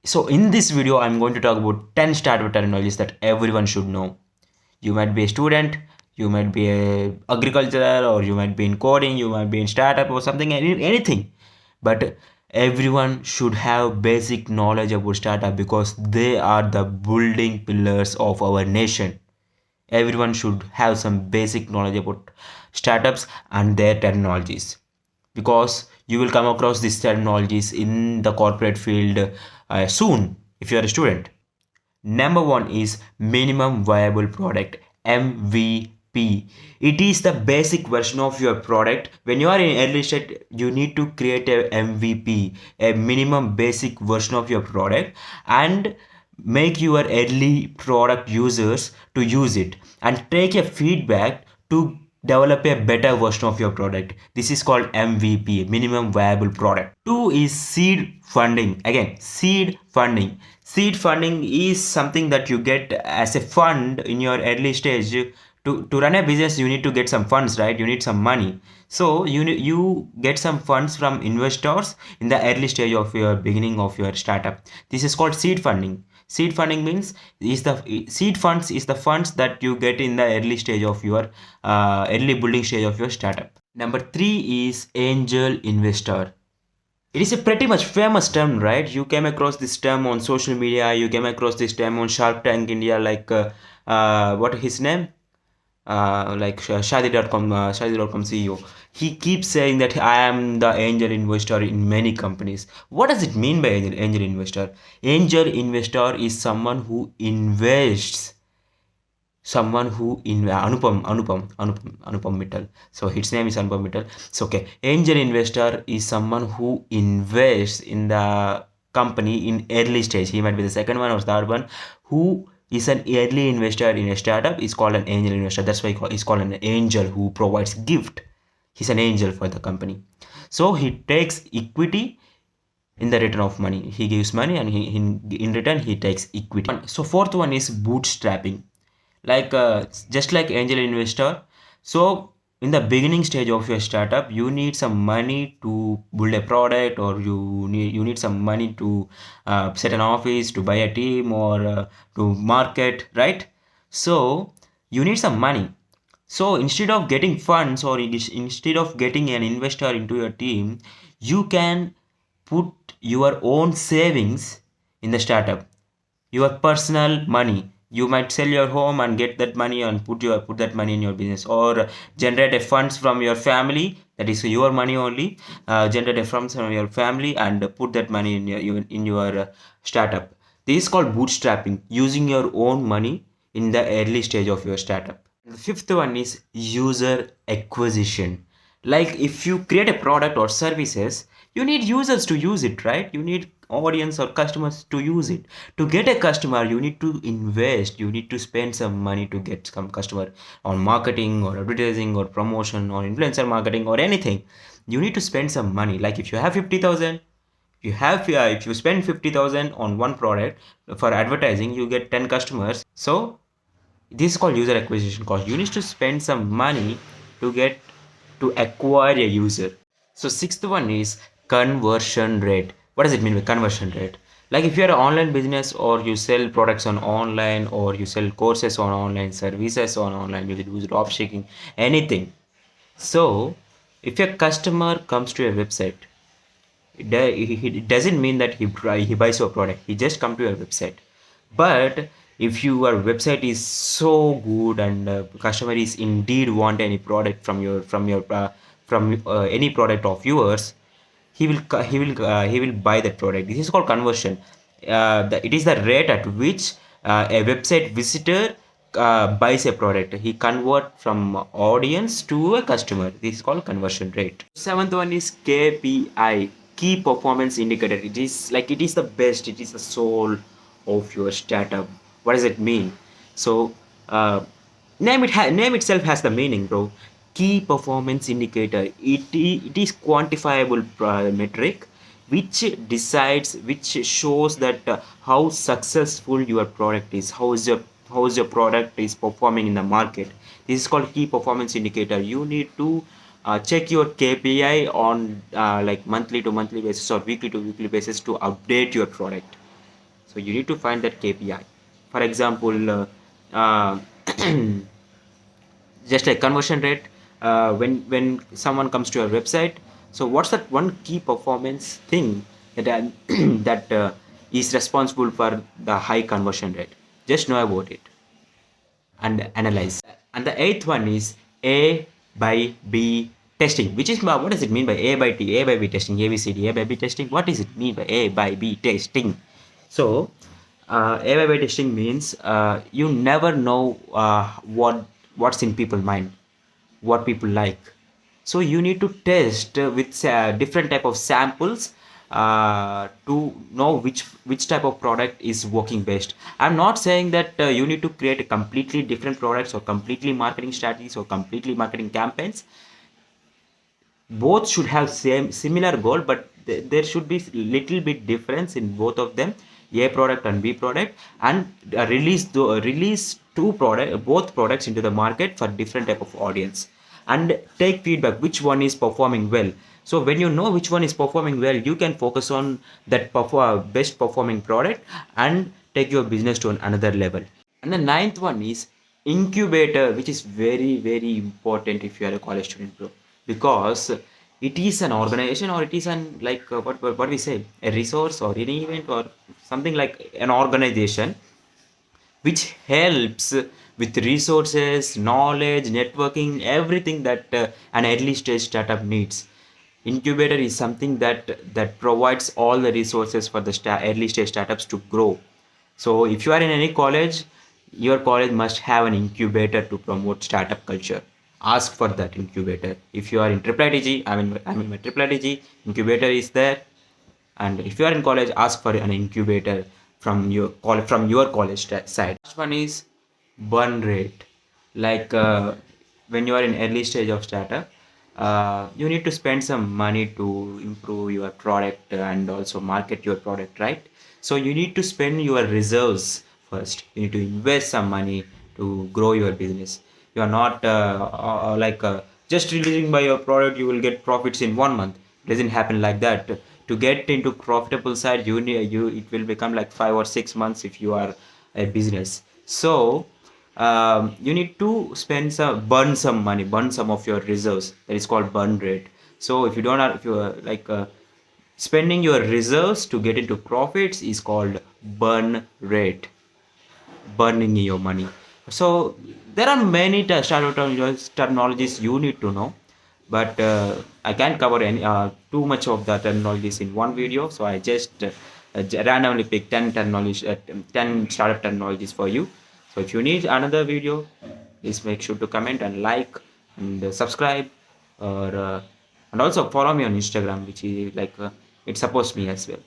So in this video, I'm going to talk about 10 startup terminologies that everyone should know. You might be a student, you might be a agricultural, or you might be in coding, you might be in startup or something, anything. But everyone should have basic knowledge about startup because they are the building pillars of our nation. Everyone should have some basic knowledge about startups and their terminologies because you will come across these terminologies in the corporate field soon if you are a student. Number one is minimum viable product, MVP. It is the basic version of your product. When you are in early stage, you need to create a MVP, a minimum basic version of your product, and make your early product users to use it and take a feedback to develop a better version of your product. This is called MVP, minimum viable product. Two is seed funding. Again, seed funding. Seed funding is something that you get as a fund in your early stage. To run a business, you need to get some funds, right? You need some money. So you get some funds from investors in the early stage of your beginning of your startup. This is called seed funding. Seed funding means is the seed funds is the funds that you get in the early stage of your early building stage of your startup. Number three is angel investor. It is a pretty much famous term, right? You came across this term on social media. You came across this term on Shark Tank India, like what his name? Like Shadi.com CEO. He keeps saying that I am the angel investor in many companies. What does it mean by angel investor? Angel investor is someone who invests, someone who in Anupam Mittal. So his name is Anupam Mittal. So okay, angel investor is someone who invests in the company in early stage. He might be the second one or third one. Who is an early investor in a startup is called an angel investor. That's why he's called an angel who provides gift. He's an angel for the company. So he takes equity in the return of money. He gives money and in return he takes equity. So fourth one is bootstrapping, like just like angel investor. So in the beginning stage of your startup, you need some money to build a product, or you need some money to set an office, to buy a team, or to market, right? So you need some money. So instead of getting funds, or instead of getting an investor into your team, you can put your own savings in the startup, your personal money. You might sell your home and get that money and put that money in your business, or generate a funds from your family, that is your money only. Generate a funds from your family and put that money in your startup. This is called bootstrapping, using your own money in the early stage of your startup. The fifth one is user acquisition. Like if you create a product or services, you need users to use it, right? You need audience or customers to use it. To get a customer, you need to invest, you need to spend some money to get some customer on marketing or advertising or promotion or influencer marketing or anything. You need to spend some money. Like if you have 50,000, if you spend 50,000 on one product for advertising, you get 10 customers. So this is called user acquisition cost. You need to spend some money to acquire a user. So sixth one is conversion rate. What does it mean by conversion rate? Like if you're an online business, or you sell products on online, or you sell courses on online, services on online, you do dropshipping, anything. So if your customer comes to your website, it doesn't mean that he buys your product. He just come to your website. But if your website is so good and customer is indeed want any product from any product of yours, he will buy that product. This is called conversion. It is the rate at which a website visitor buys a product. He convert from audience to a customer. This is called conversion rate. Seventh one is KPI, key performance indicator. It is the best. It is the soul of your startup. What does it mean? So name itself has the meaning, bro. Key performance indicator. It is quantifiable metric which shows that how successful your product is, how is your product is performing in the market. This is called key performance indicator. You need to check your KPI on like monthly to monthly basis or weekly to weekly basis to update your product. So you need to find that KPI. For example, uh, just like conversion rate, when someone comes to your website, so what's that one key performance thing that that is responsible for the high conversion rate? Just know about it and analyze. And the eighth one is A by B testing, which is what does it mean by A by T, A by B testing, ABCD, A by B testing? What does it mean by A by B testing? So, A by B testing means you never know what's in people's mind, what people like. So you need to test with different type of samples to know which type of product is working best. I'm not saying that you need to create a completely different products or completely marketing strategies or completely marketing campaigns. Both should have similar goal, but there should be little bit difference in both of them, A product and B product, and release both products into the market for different type of audience, and take feedback which one is performing well. So when you know which one is performing well, you can focus on that best performing product and take your business to another level. And the ninth one is incubator, which is very important if you are a college student, bro, because it is an organization, or it is an like what we say, a resource or any event or something, like an organization which helps with resources, knowledge, networking, everything that an early stage startup needs. Incubator is something that provides all the resources for the early stage startups to grow. So if you are in any college, your college must have an incubator to promote startup culture. Ask for that incubator. If you are in IIIT, I'm in my IIIT, incubator is there. And if you are in college, ask for an incubator from your college side. Last one is burn rate. Like when you are in early stage of startup, you need to spend some money to improve your product and also market your product, right? So you need to spend your reserves first. You need to invest some money to grow your business. You are not just releasing by your product, you will get profits in 1 month. It doesn't happen like that. To get into profitable side, it will become like 5 or 6 months if you are a business. So you need to burn some money, burn some of your reserves. That is called burn rate. So if you are spending your reserves to get into profits is called burn rate, burning your money. So there are many terminologies you need to know, but I can't cover any too much of the terminologies in one video. So I just randomly pick 10 startup terminologies for you. So if you need another video, please make sure to comment and like and subscribe, or and also follow me on Instagram, which is it supports me as well.